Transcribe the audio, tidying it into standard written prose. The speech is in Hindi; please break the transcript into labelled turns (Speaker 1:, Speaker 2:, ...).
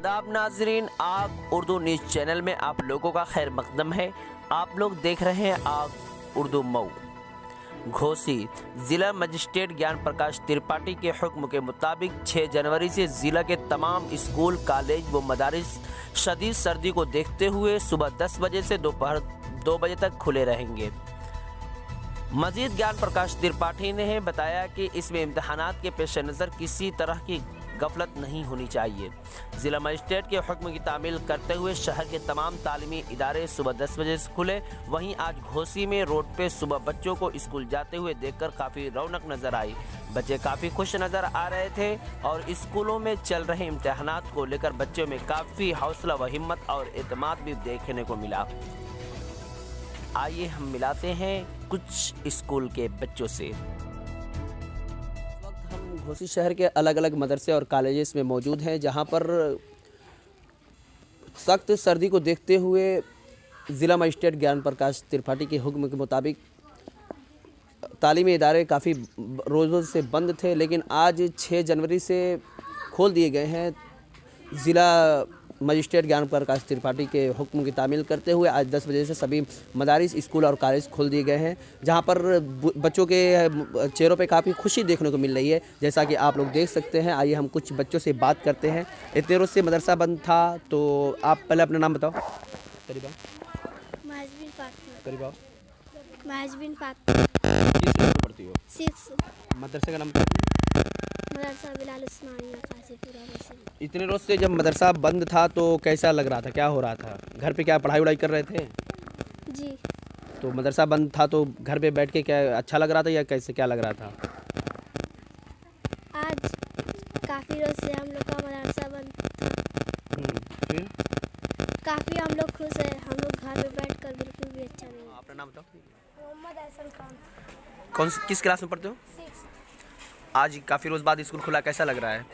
Speaker 1: आदाब नाजरीन, आग उर्दू न्यूज़ चैनल में आप लोगों का खैर मकदम है। आप लोग देख रहे हैं आग उर्दू मऊ। घोसी जिला मजिस्ट्रेट ज्ञान प्रकाश त्रिपाठी के हुक्म के मुताबिक 6 जनवरी से जिला के तमाम स्कूल, कॉलेज व मदारिस शदीद सर्दी को देखते हुए सुबह 10 बजे से दोपहर 2 बजे तक खुले रहेंगे। मजीद ज्ञान प्रकाश त्रिपाठी ने बताया कि इसमें इम्तहानात के पेश नज़र किसी तरह की गफलत नहीं होनी चाहिए। जिला मजिस्ट्रेट के हुक्म की तामील करते हुए शहर के तमाम तालीमी इदारे सुबह 10 बजे से खुले। वहीं आज घोसी में रोड पे सुबह बच्चों को स्कूल जाते हुए देखकर काफ़ी रौनक नज़र आई। बच्चे काफ़ी खुश नज़र आ रहे थे और स्कूलों में चल रहे इम्तहानात को लेकर बच्चों में काफ़ी हौसला व हिम्मत और एतमाद भी देखने को मिला। आइए हम मिलाते हैं कुछ स्कूल के बच्चों से। हम घोसी शहर के अलग अलग मदरसे और कॉलेजेस में मौजूद हैं, जहां पर सख्त सर्दी को देखते हुए ज़िला मजिस्ट्रेट ज्ञान प्रकाश त्रिपाठी के हुक्म के मुताबिक तालीमी इदारे काफ़ी रोज़ों से बंद थे, लेकिन आज 6 जनवरी से खोल दिए गए हैं। ज़िला मजिस्ट्रेट ज्ञान प्रकाश त्रिपाठी के हुक्म की तामील करते हुए आज 10 बजे से सभी मदारिस, स्कूल और कॉलेज खोल दिए गए हैं, जहां पर बच्चों के चेहरों पे काफ़ी खुशी देखने को मिल रही है, जैसा कि आप लोग देख सकते हैं। आइए हम कुछ बच्चों से बात करते हैं। इतने रोज से मदरसा बंद था, तो आप पहले अपना नाम बताओ। करीबा
Speaker 2: महजबीन फातिमा।
Speaker 1: करीबा
Speaker 2: महजबीन फातिमा।
Speaker 1: किस क्लास में पढ़ती हो?
Speaker 2: 6
Speaker 1: मदरसे का नाम क्या है?
Speaker 2: मदरसा बिलाल उस्मानिया काजीपुरा वैसे।
Speaker 1: इतने रोज से जब मदरसा बंद था तो कैसा लग रहा था, क्या हो रहा था? घर पे क्या पढ़ाई वढ़ाई कर रहे थे?
Speaker 2: जी।
Speaker 1: तो मदरसा बंद था तो घर पे बैठ के क्या अच्छा लग रहा था या कैसे क्या लग रहा था?
Speaker 2: आज काफ़ी रोज से हम लोग का मदरसा बंद था।
Speaker 1: फिर
Speaker 2: काफ़ी हम लोग खुश हैं। हम लोग घर में बैठकर बिल्कुल भी अच्छा नहीं।
Speaker 1: अपना नाम बताओ।
Speaker 2: मोहम्मद अहसन खान।
Speaker 1: किस क्लास में पढ़ते हो?
Speaker 2: 6।
Speaker 1: आज काफ़ी रोज़ बाद स्कूल खुला, कैसा लग रहा है?